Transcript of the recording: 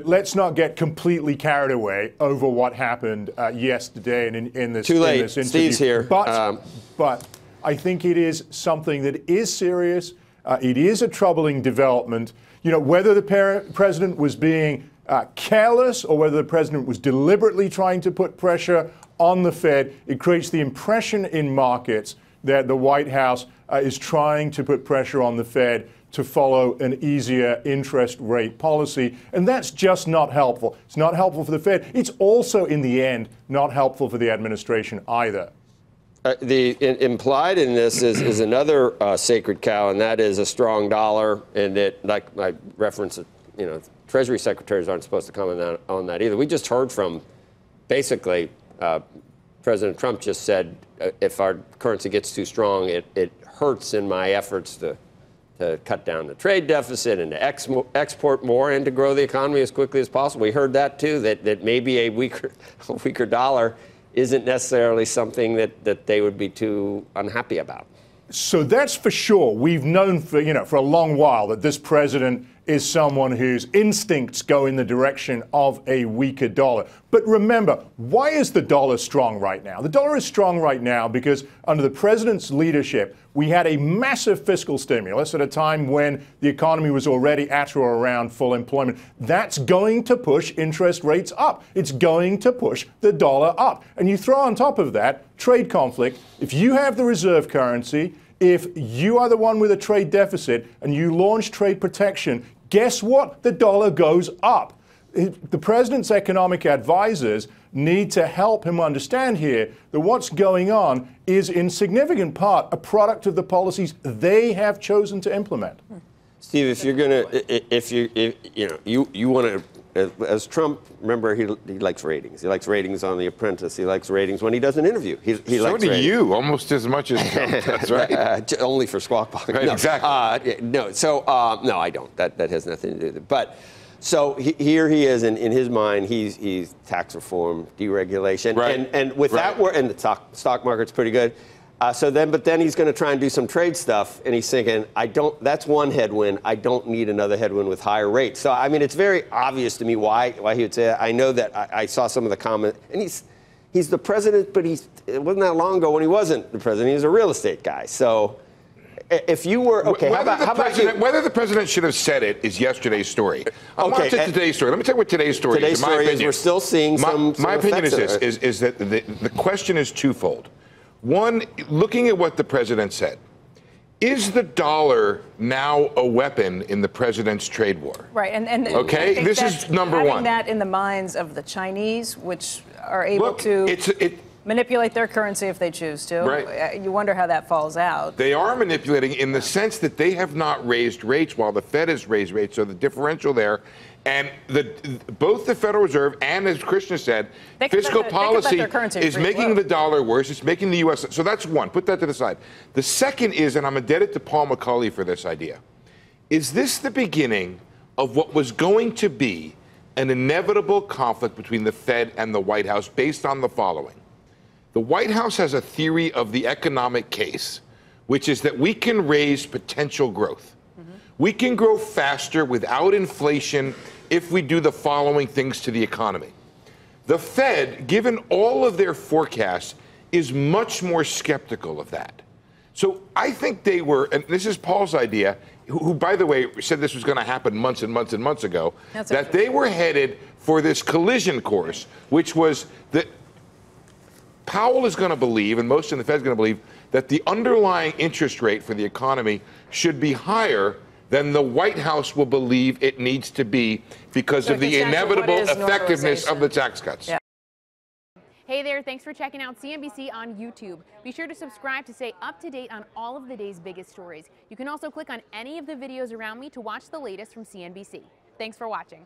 Let's not get completely carried away over what happened yesterday and in this, Too late. in this interview. Steve's here. But I think it is something that is serious. It is a troubling development. You know, whether the president was being careless or whether the president was deliberately trying to put pressure on the Fed, it creates the impression in markets that the White House is trying to put pressure on the Fed to follow an easier interest rate policy. And that's just not helpful. It's not helpful for the Fed. It's also, in the end, not helpful for the administration either. Implied in this is another sacred cow, and that is a strong dollar. And it, like I referenced, you know, Treasury secretaries aren't supposed to comment on that either. We just heard from, basically, President Trump just said, if our currency gets too strong, it hurts in my efforts to cut down the trade deficit and to export more and to grow the economy as quickly as possible. We heard that, too, that maybe a weaker dollar isn't necessarily something that they would be too unhappy about. So that's for sure. We've known for a long while that this president is someone whose instincts go in the direction of a weaker dollar. But remember, why is the dollar strong right now? The dollar is strong right now because under the president's leadership, we had a massive fiscal stimulus at a time when the economy was already at or around full employment. That's going to push interest rates up. It's going to push the dollar up. And you throw on top of that trade conflict. If you have the reserve currency, if you are the one with a trade deficit and you launch trade protection, guess what? The dollar goes up. The president's economic advisors need to help him understand here that what's going on is in significant part a product of the policies they have chosen to implement. Steve, if you're going to, you want to, as Trump, remember, he likes ratings. He likes ratings on The Apprentice. He likes ratings when he does an interview. He so likes do ratings. You, almost as much as Trump. That's right. Only for Squawk Box. Right, no, exactly. No, so, no, I don't. That has nothing to do with it. But, so here he is, in his mind, he's tax reform, deregulation. Right. And with that word, and the stock market's pretty good. But then he's going to try and do some trade stuff, and he's thinking, that's one headwind. I don't need another headwind with higher rates. So, I mean, it's very obvious to me why he would say that. I know that I saw some of the comments, and he's the president, but it wasn't that long ago when he wasn't the president. He was a real estate guy. So, if you were, okay, whether the president should have said it is yesterday's story. I want to today's story. Let me tell you what today's story is. Today's story is we're still seeing some My opinion is this, is that the question is twofold. One, looking at what the president said, is the dollar now a weapon in the president's trade war? Right, and okay, this is number one. Having that in the minds of the Chinese, which are able to manipulate their currency if they choose to. Right. You wonder how that falls out. They are manipulating in the sense that they have not raised rates while the Fed has raised rates, so the differential there. And both the Federal Reserve and, as Krishna said, fiscal policy is making the dollar worse. It's making the U.S. So that's one. Put that to the side. The second is, and I'm indebted to Paul McCulley for this idea, is this the beginning of what was going to be an inevitable conflict between the Fed and the White House based on the following? The White House has a theory of the economic case, which is that we can raise potential growth. We can grow faster without inflation if we do the following things to the economy. The Fed, given all of their forecasts, is much more skeptical of that. So I think they were, and this is Paul's idea, who by the way, said this was going to happen months and months and months ago, that they were headed for this collision course, which was that Powell is going to believe, and most of the Fed is going to believe, that the underlying interest rate for the economy should be higher than the White House will believe it needs to be because of the inevitable effectiveness of the tax cuts. Yeah. Hey there, thanks for checking out CNBC on YouTube. Be sure to subscribe to stay up to date on all of the day's biggest stories. You can also click on any of the videos around me to watch the latest from CNBC. Thanks for watching.